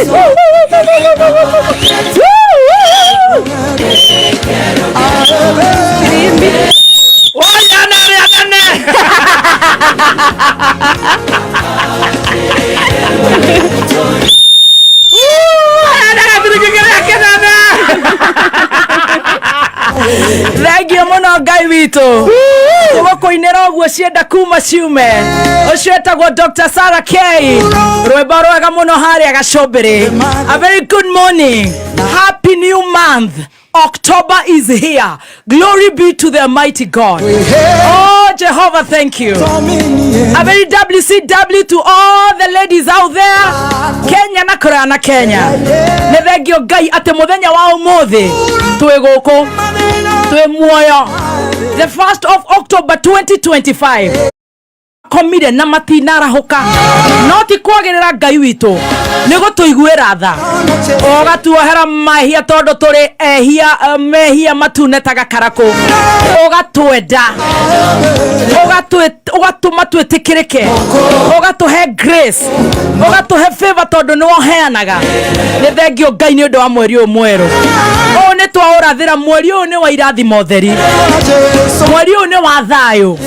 Thank muno Ngai witu. Tugokoinera oguo cienda kuma ciume. Ucio etagwo Dr. Sarah K. Rwimbo rwega muno haria gacombere. A very good morning. Happy new month. October is here. Glory be to the mighty God. Oh, Jehovah, thank you. A very WCW to all the ladies out there. Kenya na Korea na Kenya. Ne thengio Ngai ate muthenya wa umuthi twi guku twi muoyo. The 1st of October 2025. Komire na matinara hoka no ti kwagirira Ngai witu nigo tuiguira tha ogatuohera mahia tondo turi ehia mehia matunetaga karako ogatwenda ogatuma twetikirike ogatuhe grace ogatuhe favor tondo no heanaga ni thengio Ngai ni undu wa mweri umweru o ni twaurathira mweri u ni wa irathimo theri mweri u ni wa thayo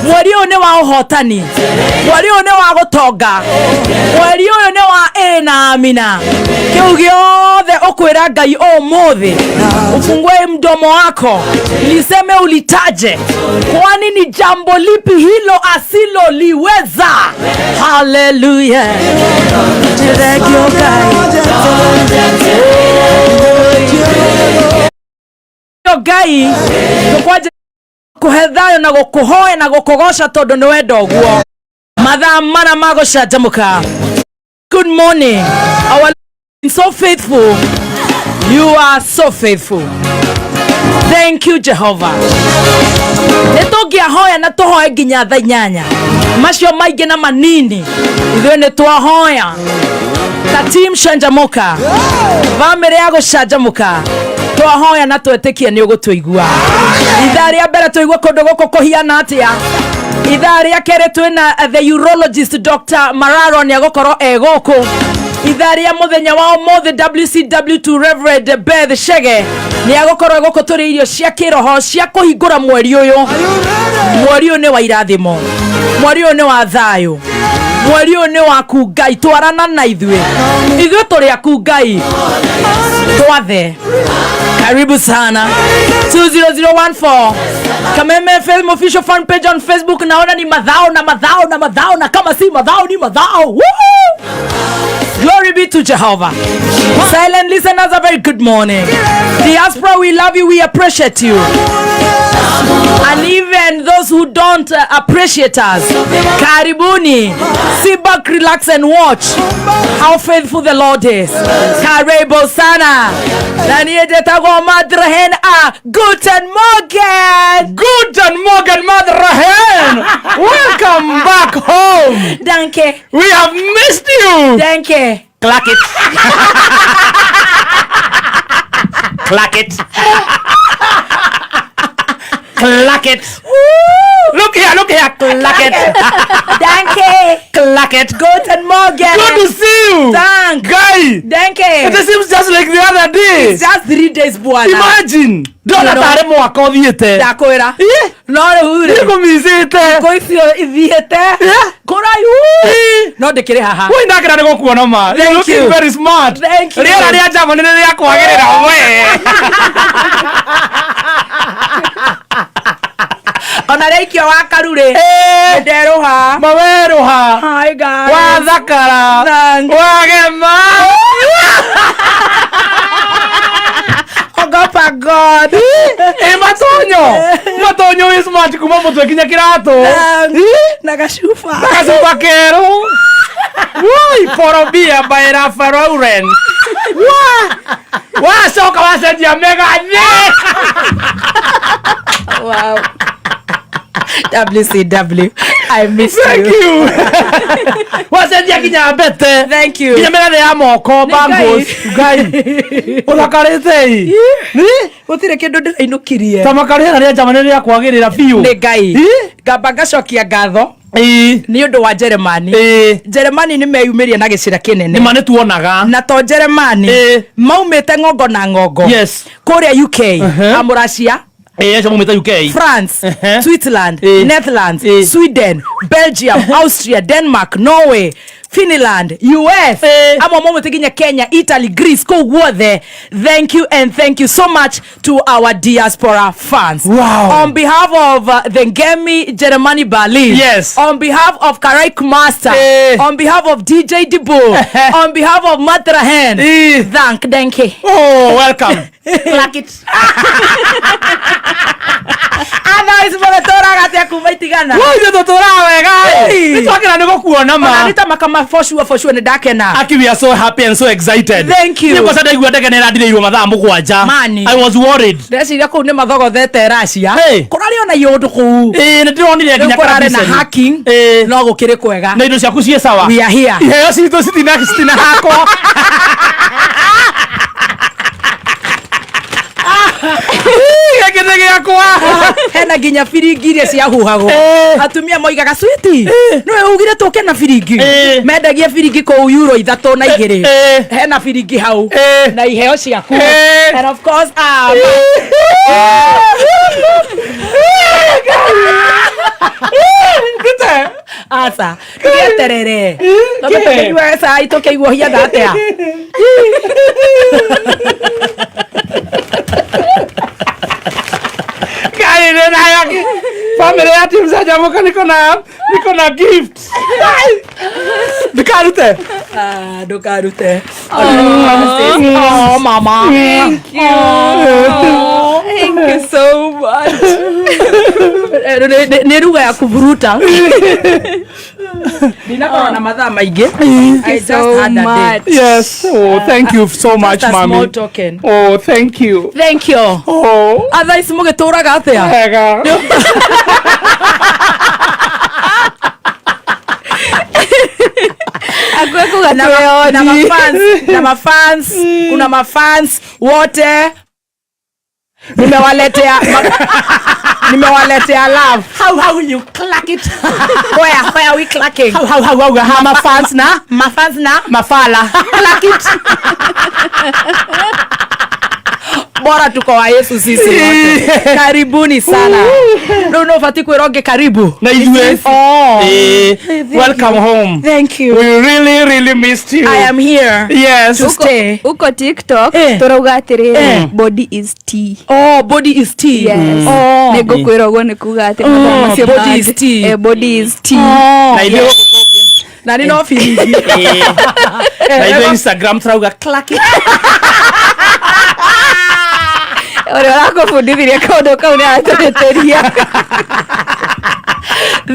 mweri u ni wa uhotani mweri u ni wa gutonga mweri u ni wa ena amina kiu giothe ukwira Ngai o muthi ufungue mdomo wako liseme ulitaje kwani ni jambo lipi hilo asiloliweza. Hallelujah. Thank you Ngai tukwaje kuhethayo na gukuhoya na gukugosha tondu ni wendo guo mathaa mana magocanjamuka. Good morning. Our so faithful. You are so faithful. Thank you Jehovah. Nitogia hoya na tuhoe nginya thaa 8 macio maingi na manini ithuĩ nĩ twahoya ta team canjamuka family ya gucanjamuka twahoya na twetikie nĩ ũgũtũigua. Ithaa rĩa mbere tũigua kũndũ gũkũ kũhiana atĩa. Ithaa rĩa kerĩ twĩna the urologist Dr. Mararo nĩ agũkorwo gũkũ. Ithaa rĩa mũthenya wa ũmũthĩ WCW to Reverend Beth Shege nĩ agũkorwo gũkũ tũrĩ irio cia kĩroho cia kũhingũra mweri ũyũ. Mweri ũyũ nĩ wa irathimo, mweri ũyũ nĩ wa thayũ, mweri ũyũ nĩ wa ku Ngai. Twarana na ithuĩ tũrĩ aku Ngai twathe. Karibu sana 20014 Kameme film official fan page on Facebook. Naona ni madhao na kama si madhao ni madhao. Woo! Glory be to Jehovah. Silent listeners, a very good morning. Diaspora, we love you, we appreciate you. And even those who don't appreciate us, karibuni. Sit back, relax and watch how faithful the Lord is. Karibu sana. Naniedetago madrahen Guten Morgen. Guten Morgen, Madrahen. Welcome back home. Danke. We have missed you. Danke. Clack it. Clack it. Clack it. Woo! Look here, clack it. Danke. Clack it. Guten Morgen. Good to see you. Thank. Guy. Danke. It seems just like the other day. It's just 3 days, bwana. Imagine. Dona tare mwaka uthiete. Ndakwira. No hure. Nikumizite. Koicio ithiete. Korayu. No ndikire haha. Woi ndakira ndiko kuona ma. You looking very smart. Thank you. Riera ria jamo nene ria kwagirira we. Ona reikio wa karure. Nderoha. Maweroha. Hi guys. Wa thakara. Wagema. Ogopa God. Matonyo is smart kuma mutwe kinya kirato. Na gashufa. Kasuba kero. Woi porobia baira farouren. Wa soka wasendia mega nye. Wow. WCW, I miss you. Thank you. Wasendia kinya bete. Thank you. Kinya mega ya moko bangos. Gai. Ulakarete. Ni? Utire kindu ndirainokirie. Tamakarira ria jamane ria kwagirira biu. Ni Ngai. Ngamba gacokia ngatho ni undu wa Germany Germany ni meyumirie na gicira kinene ni mane tuonaga na to Germany maumite ngongo na ngongo kuria UK amuracia UK, France, Switzerland, Netherlands, Sweden, Belgium, Austria, Denmark, Norway, Finland, US, Kenya, Italy, Greece, go there. Thank you and thank you so much to our diaspora fans. Wow. On behalf of the Ngemi Germany Berlin. Yes. On behalf of Karaik Master. On behalf of DJ Dibu. On behalf of Matrahen. Thank you. Oh, welcome. Like it. Otherwise, mwana gatia kumaitigana. Wewe totora wega. Nitwakira niko kuona ma. Nita makama for sure ni dakena. Aki, we are so happy and so excited. Thank you. Niko sada igwa ndege na ndire irwo mathaa mugwanja. I was worried. Ndeciria ku ni mathogothete Russia. Kurari ona yondu ku. Ndironire nginya kana na hacking. No gukire kwega. Na indo ciaku cie sawa. We are here. Yes, ito sitina hako. Gĩkĩndĩ gĩakwa hena nginya biringi iria ciahuhagwo atumia moigaga switi nĩwe ugire tũke na biringi mendagia biringi kũu euro 3 na 2 hena biringi hau na iheo ciaku and of course Gĩte asa gĩeterere tũkĩigua sai tũkĩigua hiya datea family ya team saja muka niko na gift. Dukarute. Dukarute. Oh, mama. Thank you. Thank you so much. Neruga ya kuvuruta. Ninaona mathaa maingi. I just had a day. Yes. Oh, thank you so much, mommy. Small token. Oh, thank you. Thank you. Oh. Otherwise mugeturaga atia. Ega. na mafans kuna mafans wote nimewaletea love. How will you clack it? Where are we clacking? How mafans na mafala clack it. Bora tuko wa Yesu sisi wote. Karibuni sana. No fati kweroge karibu. Na ijue. Welcome home. Thank you. We really missed you. I am here. Yes. To stay. Uko TikTok turauga atiriri body is tea. Oh, body is tea. Yes. Oh. Nego kwirogwo ni kuga ati body is tea. Body is tea. Na ivyo na ni no feeling. Na ivyo Instagram turauga clack it.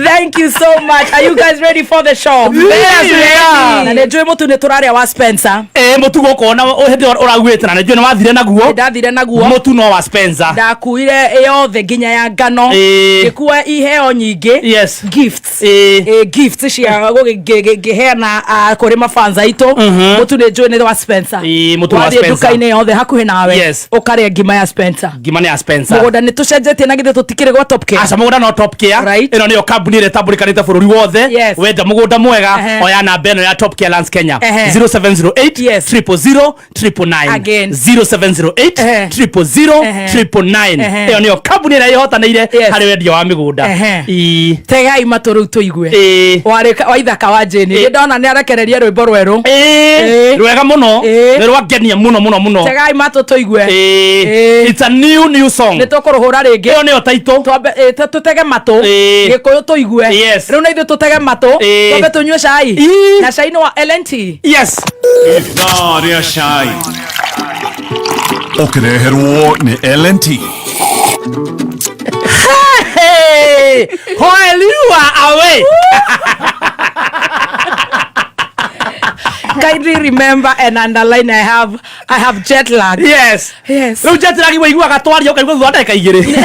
Thank you so much. Are you guys ready for the show? Yes, we are. Na nejwe mutu ne turaria wa Spencer. Mutu goko na uhete uragwete na nejwe na wathire naguo. Ndathire naguo. Mutu no wa Spencer. Ndakuire yothe nginya ya ngano. Gikuwa iheo nyingi. Yes. Gifts. Gifts cia gugiheana kuri mafans aitu. Mutu nejwe ne wa Spencer. Mutu wa Spencer. Duka-ini yothe hakuhi nawe. Yes. Ukaria ngima ya Spencer. Ngima ya Spencer. Mugoda ni tucenjetie na githe tutikire gwa Top Care. Aca mugoda no Top Care. Right. Ino niyo kambuni ire tambulikanite bururi wothe. Yes. Wenda mugoda mwega oya namba ino ya Top Care Lands Kenya. 0708 000 999. Again. 0708 000 999. Iyo niyo kambuni ire ihotaneire hari wendia wa miguda. Tegai maturu tuigwe. Waithaka wa Jeni. Ndona ni arekereria rwimbo rweru. Rwega muno. Ni rwagenia muno. Tegai matu tuigwe. It's a new song. Ni tukuruhura ringi. Iyo niyo title. Tutege matu. Gikuyu tuigwe. Riu na ithu tutege matu. Tobe tunywe cai. Na cai no wa LNT. Yes. Iftaria cai. Ukireherwo ni LNT. Hey! While you are away. Kindly remember and underline I have jet lag. Yes. Riu jet lag waigua gatwaria ukaigua thwa ndeka igiri.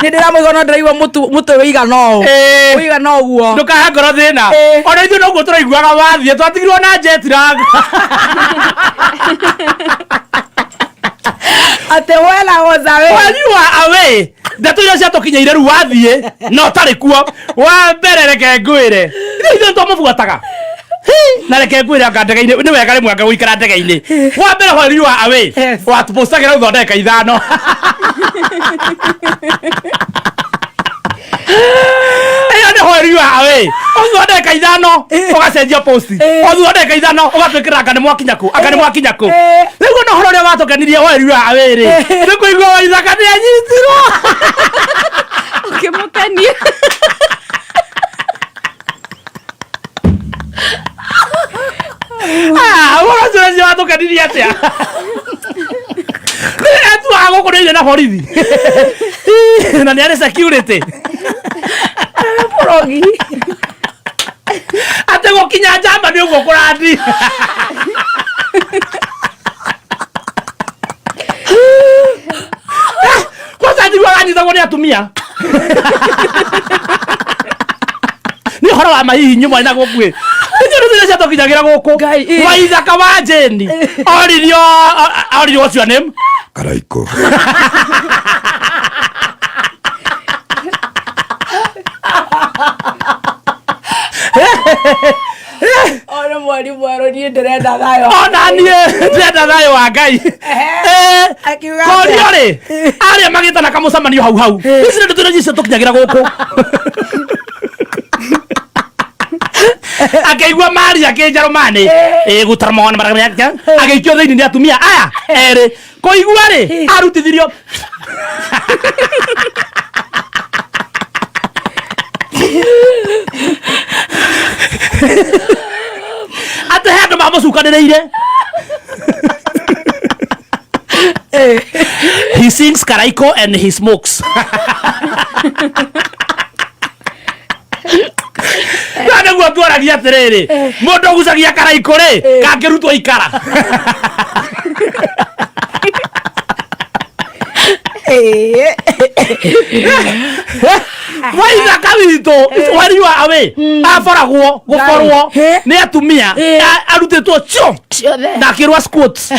Nindira mugono ndiraigua mutu wiga no. Wiga no guo. Ndukaha ngoro thina. Ona ithu no guo turaiguaga wathie twatigirwo na jet lag. ate wela was away. While you are away, ndeto iria ciatukinyire ru wathie no tari kuo wa mbere reke ngwire ithe to mubuataga na reke ngwire ngandege-ini ni wega rimwe anga guikara ndege-ini wa mbere while you are away wa tupostagira uthondeka ithano Aya ni while you are away uthondeka ithano ugacenjia post uthondeka ithano ugatwikira anga ni mwakinyaku riu no horo ria watokanirie while you are away ri ni kuigwa waithaka ni anyitirwo ukimukania wala zile watu kadiri atia etu hago kune na borithi na ni are security Progi. ate gokinya jamba ni ugo kurandi kwa sababu wani za ngoni atumia ni horo wa mahihi nyuma ina gokwe ndio ndio cia tokinyagira guku waithaka wa jeni oririo what's your name Karaiko. Ona mwari mwaro ni ndirenda thayo. Ona nie ndirenda thayo wa Ngai. Akiuga. Korio ri. Aria magita na kamucamanio hau. Ici ndio ndio cia tokinyagira guku. Akaigua mari akinjarumani gutaramo na barabara yake agaikio thiini ni atumia aya eri koigua ri arutithirio ate handu mamucukaniriire he sings Karaiko and he smokes Nana gua twaragia atiriri mundu gucagia Karaiko ri kangirutwo ikara waitha kawito wari wa awe aforagwo gukorwo ni atumia arutitwo cio na kirwa squats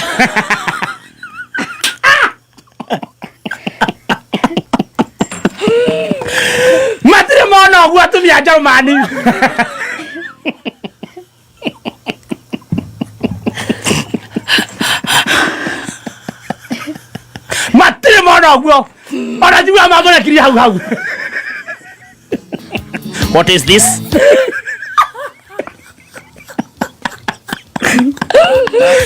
matire mono gwa atumia Germany matire mono gwa ora jiwa magore kiri hau What is this?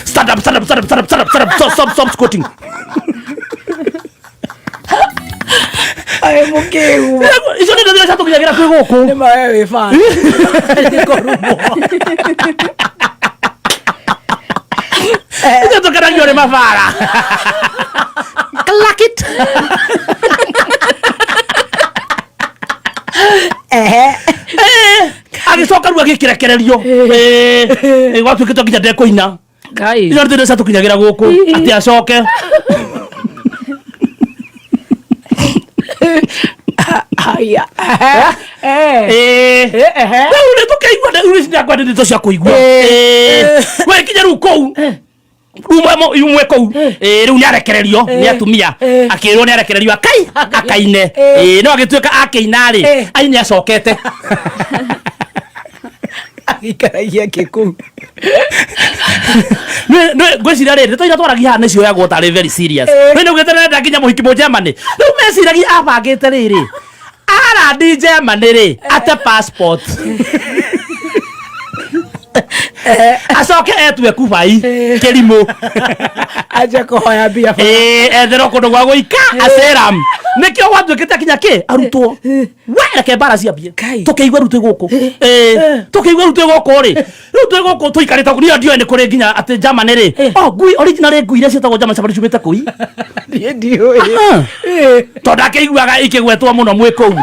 Stand up. Stop squatting. Ai mukeu. Iso ndio ndio sasa tukijagira kwe goko. Ni mawe fan. Niko rumo. Iso tukana nyore mafara. Clack it. Agicoka ruo agikirakererio watu kitokija ndekoina Ngai. Iso ndio sasa tukijagira goko ati acoke. Aya. Ule tukaigwa na ule sinakwa ndio cia kuigwa. We kinya ru kou. Umwe kou. Riu ni arekererio ni atumia. Akirwo ni arekererio akai akaine. No agituika akeina ri ai ni acokete. Akikaragia kiku. No gwicira ri toira twaragia hana cio yagwo tari very serious. We no gweterera nginya muhiki mo Germany. Riu meciragia abangite riri. Ara di Germany ri ate passport. Acoke etwe kubai kirimo Aje kuhoya bia fa. ethero kundu gwa guika aseram nikio gwatwikite kinya ki arutwo we ke bara cia bia tukeigwa rutwe guku tukeigwa rutwe guku ri rutwe guku tuikarite kunia ndio ni kuri nginya ate Germany ri ngui original ngui iria cietagwo German Shepherd cumite kui Ndio. tonda keiguaga ikigwetwo muno mwikou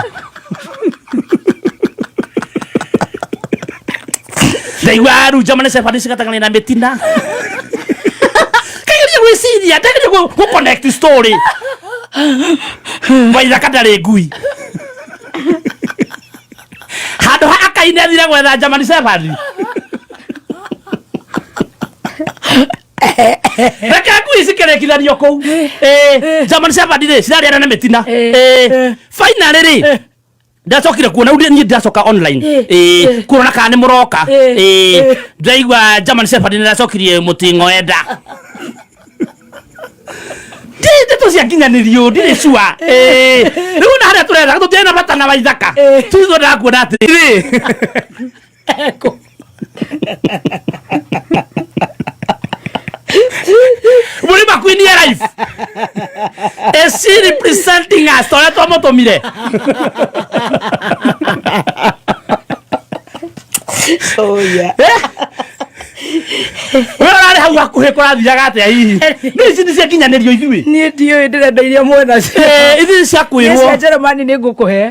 Daiwa ru German Shepherd cikatagana na metina kaya gwiciria ndagire ku connect story waitha kadare ngui handu akaine thire gwetha German Shepherd reke kuici kerekithanio kou German Shepherd ri cirarĩana na mĩtina finally ri ndacokire kuona uri ni ndacoka online kuona kana nĩ mũroka ndaigua German Shepherd nĩ ndacokirie mũtingo enda Tito cia kinyanĩrio ndirĩ cua rĩu na harĩa tũrenda tũtiena bata na waithaka tuzo ndakuona atĩrĩ eko Mulima Queen ya life is she representing us tole twamotomire Oh yeah. Wera hau hakuhe kũrathiaga atĩa hihi nĩ cia kinyanĩrio ithuĩ Niĩ ndiũĩ ndĩrenda iria mwena ithi cia kwĩrwo cia Jeremani nĩ ngũkũhe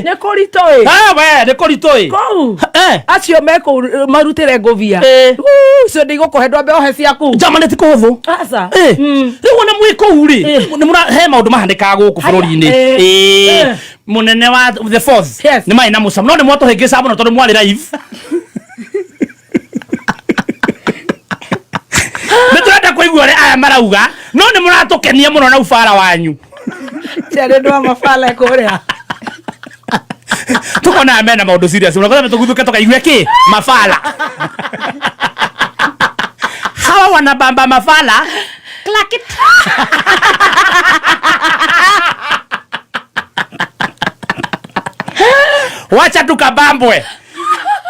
nĩ kũritũĩ we nĩ kũritũĩ kũu acio mekũu marutĩre ngũbia icio ndigũkũhe ndwambe ohe ciaku Germany ti kũhũthũ aca rĩu ona mwĩ kũu rĩ nĩ mũrahe maũndũ mahanĩkaga gũkũ bũrũri-inĩ mũnene wa the fourth nĩ maĩ na mũcamo no nĩ mwatũhĩngĩca mũno tondũ mwarĩ live Nĩtũrenda kũigua ũrĩa aya marauga no nĩ mũratũkenia mũno na ubara wanyu ciarĩ ndwa mabala kũrĩa tukona mena maũndũ serious mũno kwa tũguthuke tũkaigua kĩ mabala hawa wanabamba mabala clack it wacha tukabambwe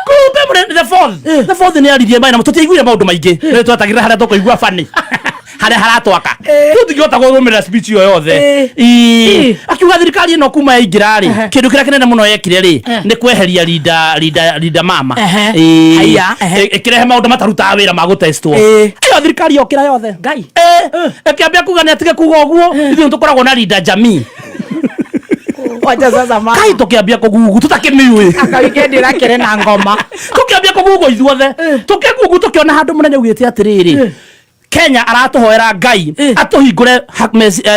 kumbe the fourth ni aririe maina tutiiguire maundu maingi ni twatagira haria tukuigua fani haria haratwaka tutigota guthumira speech yo yothe akiuga thirikari ino kuma yaingira ri kindu kiria kinene muno yekire ri ni kweheria linda mama ikirehe maundu mataruta wira ma gutestwo iyo thirikari yokira yothe ngai akiambia kuga ni atige kuga uguo ithu tukoragwo na linda jamii wacha sasa mama kai tukiambia kugugu tutakimiui akawikendi rakere na ngoma tukiambia kugugu ithuothe tukigugu tukiona handu munene ugite atiriri Kenya aratuhoera ngai atuhingure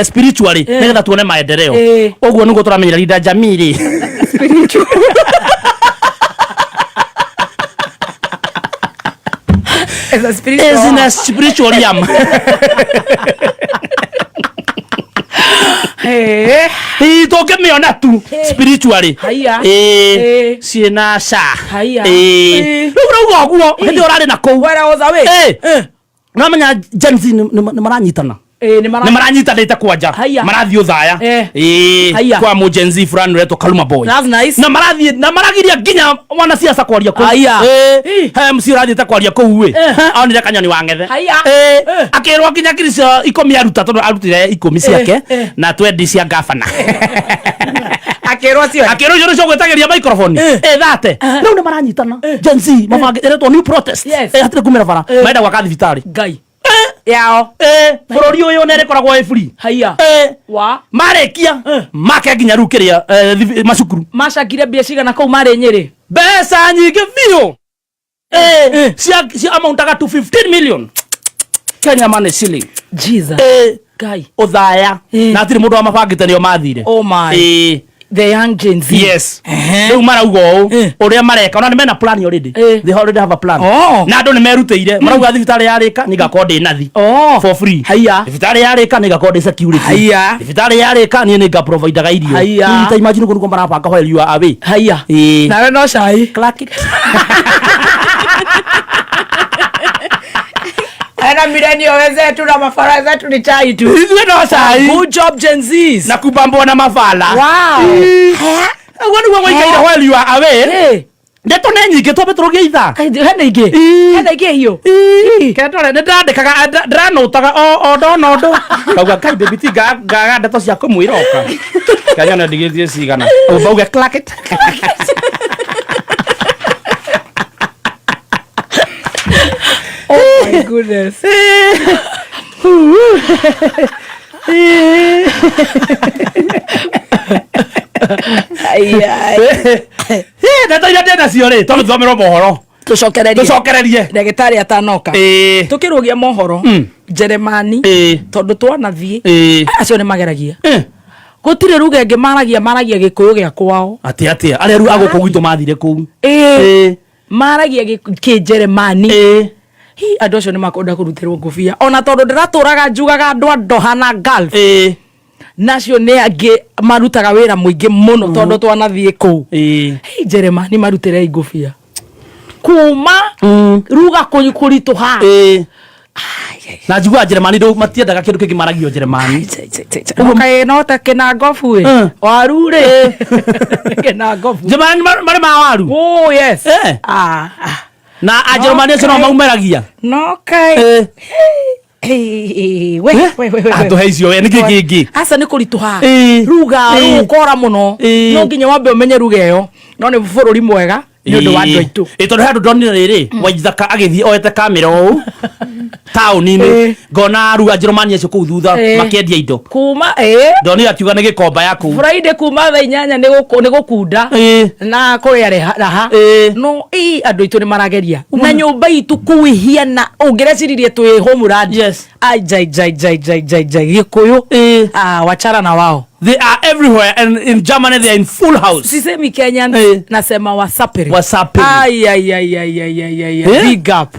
spiritually nigetha tuone maendeleo uguo niguo turamenyera linda jamii ri spiritual as a spiritual realm tukimiona tu spiritually ciena sha rĩu ũguo hĩndĩ ũrarĩ na kũu nĩwamenya Gen Z nĩ maranyitana nĩ maranyitanĩte kwanja marathiĩ ũthaya kwa mũ Gen Z fulani ũretwo Kaluma Boy na maragiria nginya wanasiasa kwaria kũu MC ũrathiĩte kwaria kũu onire kanyoni wa ng'ethe akĩrwo nginya kiricio 10 aruta tondũ arutire 10 ciake na 20 cia gavana akĩrwo cio gwĩtagĩria microphone thate rĩu nĩ maranyitana Gen Z mabangĩretwo new protest hatirĩ kumĩra bara maenda gwaka thibitarĩ ngai yao bũrũri ũyũ nĩ rĩkoragwo ĩ free marĩkia make nginya rĩu kĩrĩa macukuru macakire mbia cigana kũu marĩ Nyĩrĩ mbeca nyingĩ biũ cia amountaga to 15 million Kenya money shilling Jesus ngai ũthaya na hatirĩ mũndũ wamabangĩte nĩo mathire oh my the young Gen Z yes rĩu marauga ũũ ũrĩa mareka ona nĩ mena plan already they already have a plan na andũ nĩ merutĩire marauga thibitarĩ yarĩka nĩ ngakorwo ndĩ nathi for free thibitarĩ yarĩka nĩ ngakorwo ndĩ security thibitarĩ yarĩka niĩ nĩ ngaprovidaga irio ta imagine kũrũko marabanga while you are away nawe no cai clack it ana milenio wenzetu na mafara zetu ni chai tu hizo ndo sai good job Gen Zs na kubambwa na mafala wow wani wa waikaira while you are away ndeto nĩ nyingĩ twambe tũrũgĩitha hena ingĩ hiyo ketore nĩ ndandĩkaga ndranũtaga o ndona ũndũ kauga kai baby ti ngaga ndeto cia kũmwĩroka kanya na ndigĩtie cigana ũbauge clack it oh my goodness ndeto iria ndĩna cio rĩ tondũ tũthomerwo mohoro tucokererie ndagĩtarĩ atanoka tukĩrũgia mohoro Jeremani tondũ twanathiĩ acio nĩ mageragia gũtirĩ rugenge maragia gĩkũyũ gĩa kwao atĩa arĩa rĩu agũkũ gwitũ mathire kũu maragia kĩ Jeremani Andũ acio nĩ makwenda kũruterwo ngũbia ona tondũ ndiratũraga njugaga andũ andohana golf nacio nĩ angĩ marutaga wĩra mũingĩ mũno tondũ twanathiĩ kũu Jeremani marutĩre ngũbia kuma ruga kũritũha na njugua Jeremani ndũ matiendaga kĩndũ kĩngĩ maragio Jeremani okay no ta kĩna ngobu waru rĩ kĩna ngobu Jeremani marĩ ma waru oh yes na Jeremani acio no maumeragia no kai we atuheicio we niki kingi asa nĩ kũritũha ruga rũkora mũno no nginya wambe ũmenye ruga ĩyo no nĩ bũrũri mwega nĩ ũndũ wa andũ aitũ tondũ he andũ ndonire rĩrĩ Waithaka agĩthiĩ oete kamera ũũ taũni-inĩ ngona ruga Jeremani acio kũu thutha makĩendia indo kuma ndonire akiuga nĩ gĩkomba yaku Friday kuma thaa 8 nĩ gũkunda na kũrĩa raha no andũ aitũ nĩ marageria na nyũmba itũ kũu ihiana ũngĩreciririe twĩ homeland jai Gĩkũyũ wachana na wao. They are everywhere, and in Germany they are in full house. Sisemi Kenyans nasema wasaperi. Big up.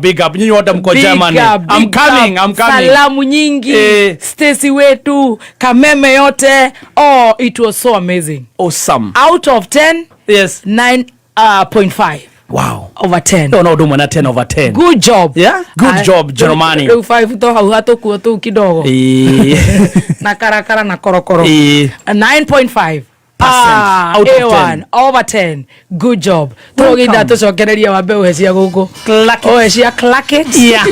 Big up. Nyinyi wote mko Germany. I'm coming. Salamu nyingi. Stacy wetu, Kameme yote. Oh, it was so amazing. Awesome. Out of 10, yes, 9.5. Wow. Over 10. No, 10 over 10. Good job. Yeah? Good job, Jeremani. 5 to hau hatokuo tu kidogo. Na karakara na korokoro. 9.5. Out of 10. Over 10. Good job. Tuoginda tucokereria wambe uhecia guku. Clack it. Yeah.